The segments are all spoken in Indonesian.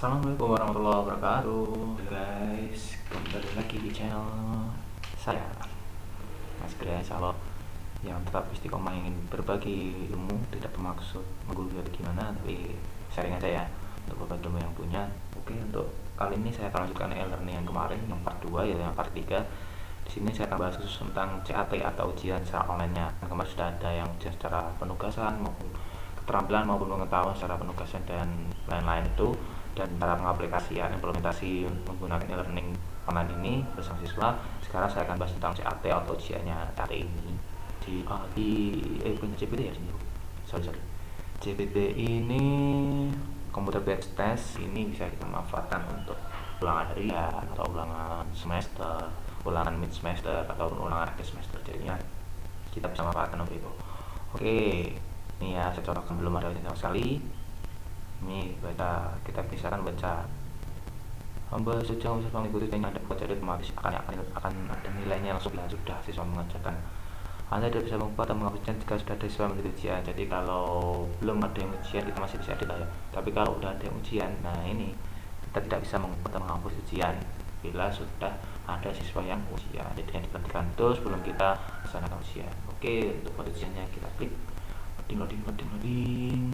Assalamualaikum warahmatullahi wabarakatuh guys, kembali lagi di channel saya Mas Gres. Kalau yang tetap istiqomah ingin berbagi ilmu, tidak bermaksud menggurui atau gimana, tapi sharing aja ya untuk berbagi ilmu yang punya. Oke, untuk kali ini saya akan lanjutkan e-learning yang kemarin, yang part 2 ya, yang part 3. Di sini saya akan bahas khusus tentang CAT atau ujian secara online-nya. Kemarin sudah ada yang ujian secara penugasan maupun keterampilan maupun pengetahuan secara penugasan dan lain-lain itu, dan cara pengaplikasian implementasi menggunakan e-learning online ini bersama siswa. Sekarang saya akan bahas tentang CAT atau ujiannya. CAT ini punya CPT ya sini. Sorry. CPT ini computer based test, ini bisa kita manfaatkan untuk ulangan harian atau ulangan semester, ulangan mid semester ataupun ulangan akhir semester. Jadinya kita bisa manfaatkan untuk itu. Oke, ini ya saya contohkan, belum ada sama sekali. Ini kita bisa kan baca hamba sejauh bisa mengikuti yang ada baca otomatis akan ada nilainya langsung bila sudah siswa mengerjakan. Anda tidak bisa membuat atau menghapuskan jika sudah ada siswa mengikuti ujian. Jadi kalau belum ada yang ujian kita masih bisa edit ya. Tapi kalau udah ada yang ujian, nah ini kita tidak bisa membuat atau menghapus ujian bila sudah ada siswa yang ujian. Jadi yang diperhatikan itu sebelum kita laksanakan ujian. Oke, untuk ujiannya kita klik loading.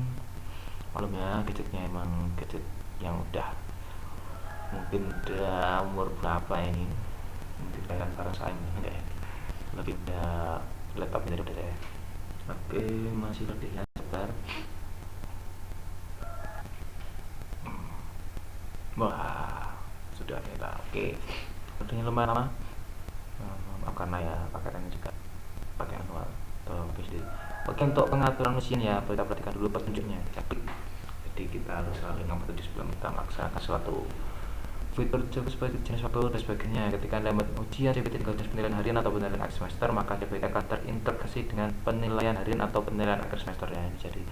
Malum ya, gadgetnya emang gadget yang udah mungkin udah umur berapa ini, mungkin kalian sekarang saya enggak ya, lebih udah laptopnya dari udah ya. Oke, masih loading ya, sebentar. Wah, sudah kita. Oke, loadingnya lumayan lama. Karena ya pakaiannya juga pakai manual atau PSD. Oke, untuk pengaturan mesin ya kita perhatikan dulu petunjuknya. Kita klik. Jadi kita harus selalu ingat petunjuk sebelum kita melaksanakan suatu fitur sebagai jenis waktu dan sebagainya. Ketika Anda ujian CPT dengan jenis penilaian harian atau penilaian akhir semester, maka CPT akan terintegrasi dengan penilaian harian atau penilaian akhir semester ya. Jadi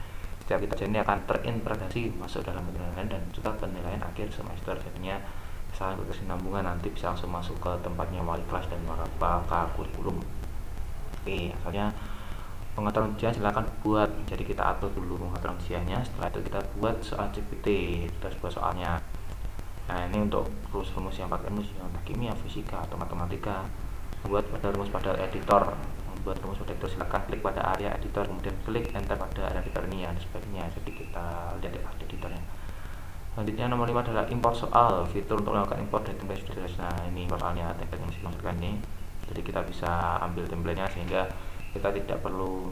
setiap kita ini akan terintegrasi masuk dalam penilaian dan juga penilaian akhir semester. Jadinya saling berkesinambungan, nanti bisa langsung masuk ke tempatnya wali kelas dan bakal kurikulum. Oke, asalnya pengaturan ujian silakan buat. Jadi kita atur dulu pengaturan ujiannya, setelah itu kita buat soal CPT, kita buat soalnya. Nah, ini untuk rumus yang pakai rumus yang kimia, fisika atau matematika. Membuat pada rumus pada editor, silakan klik pada area editor, kemudian klik enter pada area editor ini dan sebagainya. Jadi kita lihat pada editornya. Selanjutnya nomor 5 adalah import soal, fitur untuk melakukan import dari template sudah jelas. Nah, ini soalnya template yang dimasukkan ini. Jadi kita bisa ambil templatenya sehingga kita tidak perlu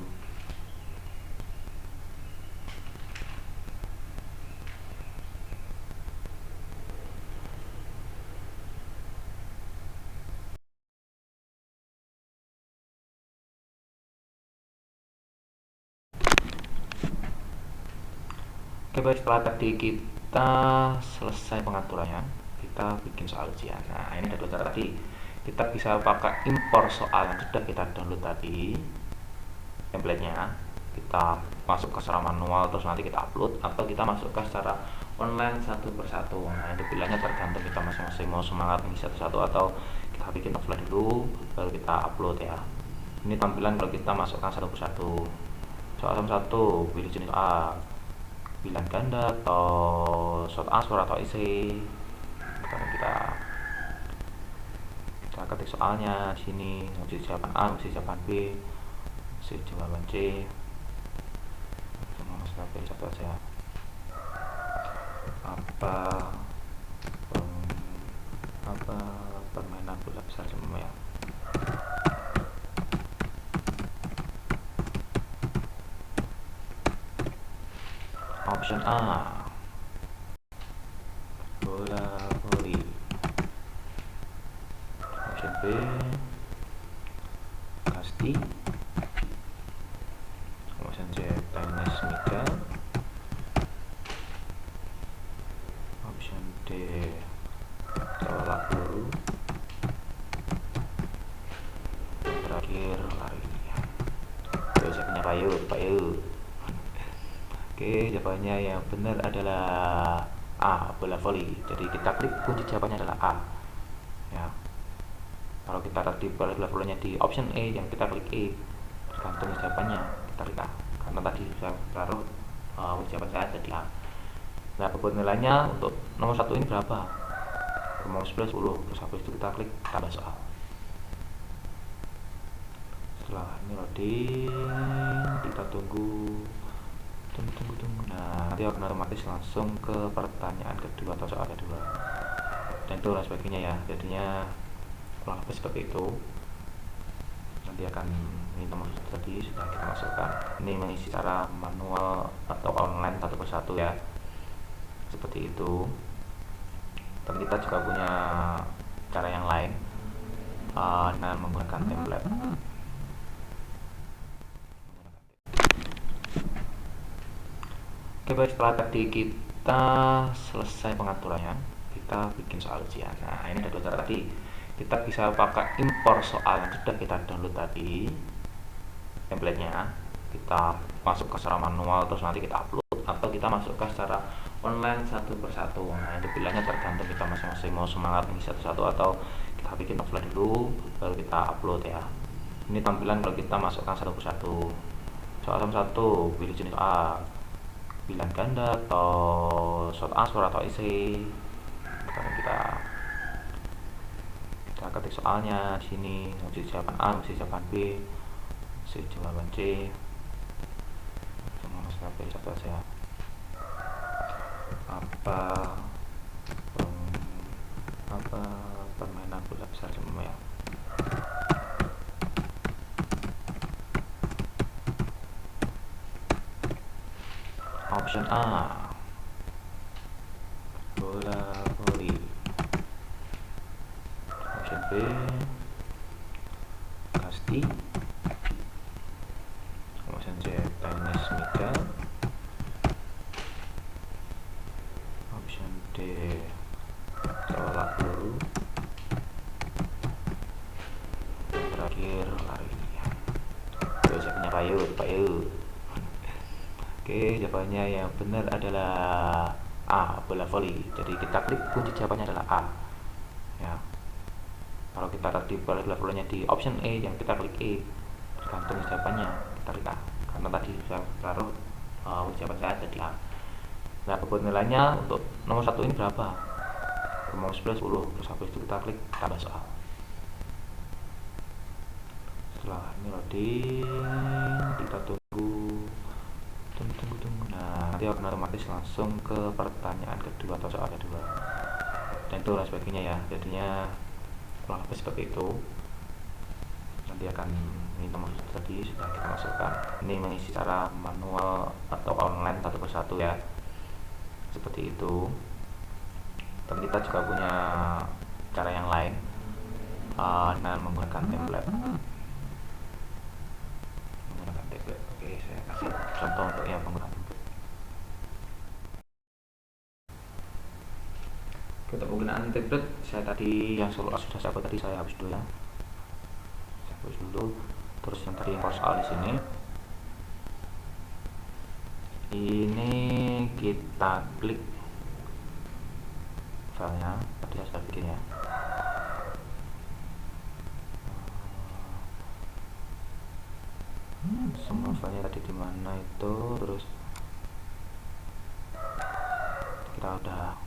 Oke, baik, setelah tadi kita selesai pengaturannya, kita bikin soal ujian. Nah, ini ada dua cara tadi. Kita bisa pakai impor soal yang sudah kita download tadi, templatenya kita masukkan secara manual terus nanti kita upload, atau kita masukkan secara online satu persatu. Nah, itu pilihannya tergantung kita masing-masing mau semangat ini satu-satu atau kita bikin offline dulu baru kita upload ya. Ini tampilan kalau kita masukkan satu persatu. Soal satu, pilih jenis A, pilihan ganda atau short answer atau isi. Sekarang kita ketik soalnya sini, mesti jawaban A, mesti jawaban B, mesti jawaban C. Semua pilih satu aja. Apa permainan bola besar semua ya. Option A, bola voli. Option B, kasti. Option C, tenis meja. Option D, tolak peluru. Terakhir lari. Jawabannya payu. Oke, jawabannya yang benar adalah A, bola voli. Jadi kita klik kunci jawabannya adalah A. Ya. Kalau kita tadi bola volinya di option E, yang kita klik E. Tergantung jawabannya kita klik A. Karena tadi saya taruh jawaban saya ada di A. Nah, bobot nilainya untuk nomor 1 ini berapa? Mau 11, 10. Terus habis itu kita klik tambah soal. Setelah ini loading, kita tunggu. Nah, nanti akan otomatis langsung ke pertanyaan kedua atau soal kedua. Dan itu dan sebagainya ya. Jadinya kurang lebih seperti itu. Nanti akan ini nomor tadi sudah kita masukkan. Ini mengisi secara manual atau online satu persatu ya. Seperti itu. Dan kita juga punya cara yang lain dengan menggunakan template. Oke, baik, setelah tadi kita selesai pengaturannya, kita bikin soal ujian. Nah, ini ada dua cara tadi. Kita bisa pakai impor soal yang sudah kita download tadi, templatenya. Kita masuk ke secara manual, terus nanti kita upload, atau kita masukkan secara online satu persatu. Nah, itu pilihannya tergantung kita masing-masing mau semangat ini satu-satu atau kita bikin offline dulu, baru kita upload ya. Ini tampilan kalau kita masukkan satu persatu. Soal satu, pilih jenis soal, pilihan ganda atau short answer atau isi. Sekarang kita ketik soalnya di sini, mesti jawaban A, mesti jawaban B, mesti jawaban C. Semua mesti pilih satu aja. Apa permainan bola besar semua ya. Option A, bola voli. Option B, kasti. Option C, tenis meja. Option D, tolak peluru. Yang terakhir lari. Oke, siapnya Payu. Oke, jawabannya yang benar adalah A, bola voli. Jadi kita klik kunci jawabannya adalah A. Ya. Kalau kita tadi bola volinya di option E, yang kita klik E, tergantung jawabannya kita klik A. Karena tadi saya taruh jawaban saya ada di A. Nah, bobot nilainya untuk nomor 1 ini berapa? Mau 11, 10. Terus habis itu kita klik tambah soal. Setelah ini loading, kita tunggu. Nah, nanti akan otomatis langsung ke pertanyaan kedua atau soal kedua. Dan itu dan sebagainya ya. Jadinya kurang lebih seperti itu. Nanti akan ini nomor tadi sudah kita masukkan. Ini mengisi secara manual atau online satu persatu ya. Seperti itu. Dan kita juga punya cara yang lain dengan menggunakan template. Oke, saya kasih contoh untuk yang menggunakan template. Untuk penggunaan template, saya tadi yang sudah saya buat tadi saya hapus dulu ya. Saya hapus dulu. Terus yang tadi impor soal di sini. Ini kita klik filenya, tadi saya sudah bikin ya. Semua filenya tadi di mana itu, terus kita udah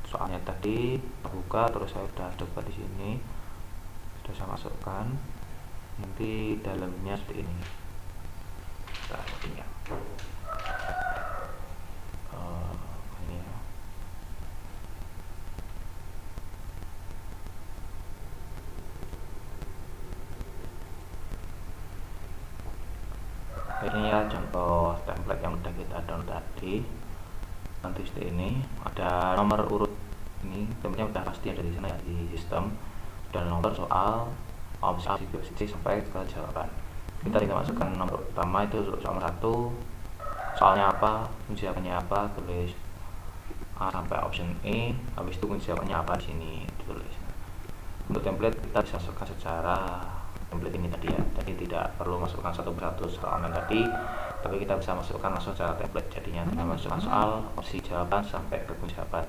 soalnya tadi buka, terus saya udah coba di sini, sudah saya masukkan. Nanti dalamnya seperti ini. Kita ini ya. Ini ya. Ini ya contoh template yang udah kita download tadi. Nanti seperti ini, ada nomor urut. Ini tempatnya udah pasti ada di sana ya, di sistem, dan nomor soal opsi A, B, C sampai ke jawaban. Kita tinggal masukkan nomor pertama itu soal 1, soalnya apa, kunci jawabannya apa, tulis A sampai option E, habis itu kunci jawabannya apa di sini ditulis. Untuk template kita bisa masukkan secara template ini tadi ya, jadi tidak perlu masukkan satu persatu soal online tadi, tapi kita bisa masukkan langsung secara template. Jadinya tinggal masukkan soal, opsi jawaban sampai ke kunci jawaban.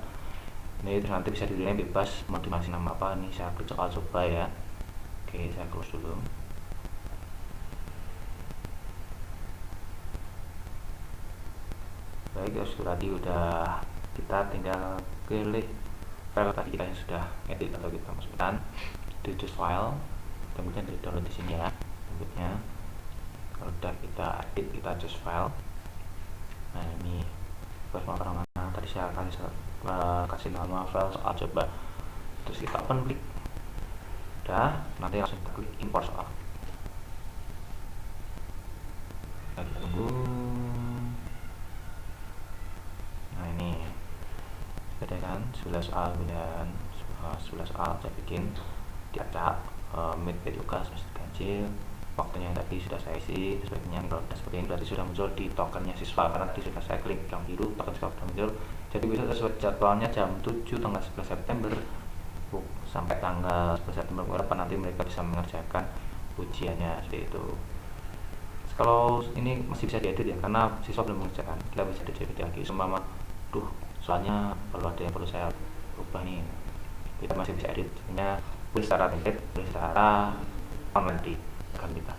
Ini terus nanti bisa dipilih bebas mau dimasih nama apa. Ini saya klik soal coba ya. Oke, saya close dulu. Baik, tadi udah kita tinggal pilih file tadi kita yang sudah edit atau kita masukkan di choose file, kemudian di download di sini ya. Berikutnya kalau sudah kita edit, kita choose file. Nah ini bagaimana tadi saya kasih nama file soal coba, terus kita open, klik, udah, nanti langsung kita klik import soal. Kita tunggu. Nah ini beda kan, 11 soal, dan 11 soal saya bikin diacak, mid juga semester ganjil, waktunya yang tadi sudah saya isi, sebagainya. Kalau sudah seperti ini berarti sudah muncul di tokennya siswa, karena tadi sudah saya klik yang biru, token siswa sudah muncul. Jadi bisa sesuai jadwalnya jam 7 tanggal 11 September sampai tanggal 11 September berapa nanti mereka bisa mengerjakan ujiannya, seperti itu. Kalau ini masih bisa diedit ya, karena siswa belum mengerjakan, kita bisa diedit lagi. Seumpama soalnya perlu ada yang perlu saya ubah nih, kita masih bisa edit, hanya boleh secara template, boleh secara online di akan kita.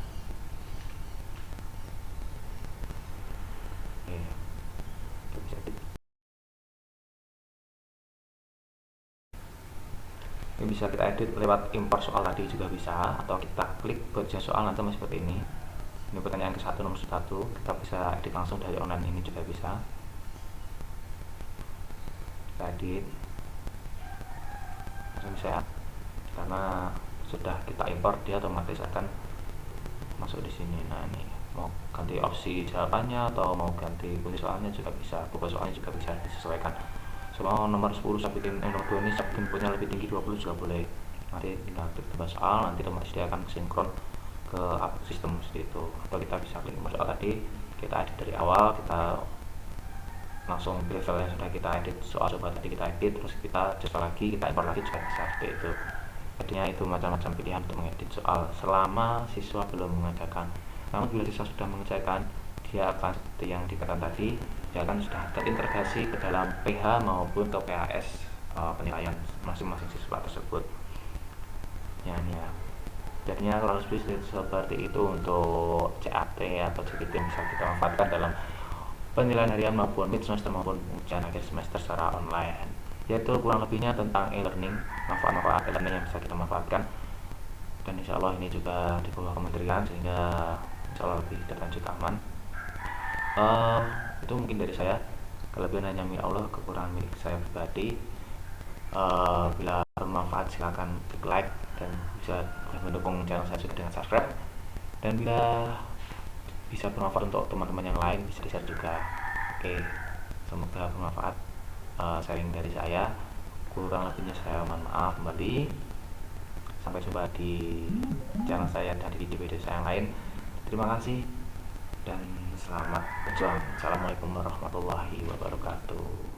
Oke, kita bisa edit. Ini bisa kita edit lewat import soal tadi juga bisa, atau kita klik bagian soal nanti seperti ini. Ini pertanyaan ke-1 nomor 1, kita bisa edit langsung dari online, ini juga bisa. Kita edit langsung bisa, karena sudah kita import dia otomatis akan masuk di sini. Nah ini mau ganti opsi jawabannya atau mau ganti kunci soalnya juga bisa, beban soalnya juga bisa disesuaikan. Semua nomor 10 saya bikin, nomor 2 ini saya bikin punya lebih tinggi 20 juga boleh. Nanti tinggal klik tambah soal, nanti otomatis dia akan sinkron ke sistem seperti itu. Atau kita bisa klik soal tadi, kita edit dari awal, kita langsung pilih file yang sudah kita edit, soal coba tadi kita edit, terus kita coba lagi, kita import lagi juga bisa, seperti itu. Artinya itu macam-macam pilihan untuk mengedit soal selama siswa belum mengerjakan. Namun bila siswa sudah mengerjakan, dia akan seperti yang dikatakan tadi, dia akan sudah terintegrasi ke dalam PH maupun ke PHS penilaian masing-masing siswa tersebut. Ya, ini ya. Jadinya kalau seperti itu untuk CAT atau CPT bisa kita manfaatkan dalam penilaian harian maupun mid semester maupun ujian akhir semester secara online. Yaitu kurang lebihnya tentang e-learning, manfaat-manfaat e-learning yang bisa kita manfaatkan. Dan insya Allah ini juga di bawah kementerian, sehingga insya Allah lebih terlanjut aman. Itu mungkin dari saya. Kelebihan hanya milik Allah, kekurangan milik saya pribadi. Bila bermanfaat silakan klik like dan bisa mendukung channel saya juga dengan subscribe. Dan bila bisa bermanfaat untuk teman-teman yang lain bisa di share juga. Oke, semoga bermanfaat sharing dari saya. Kurang lebihnya saya mohon maaf kembali. Sampai jumpa di channel saya dan di video-video saya yang lain. Terima kasih dan selamat berjuang. Assalamualaikum warahmatullahi wabarakatuh.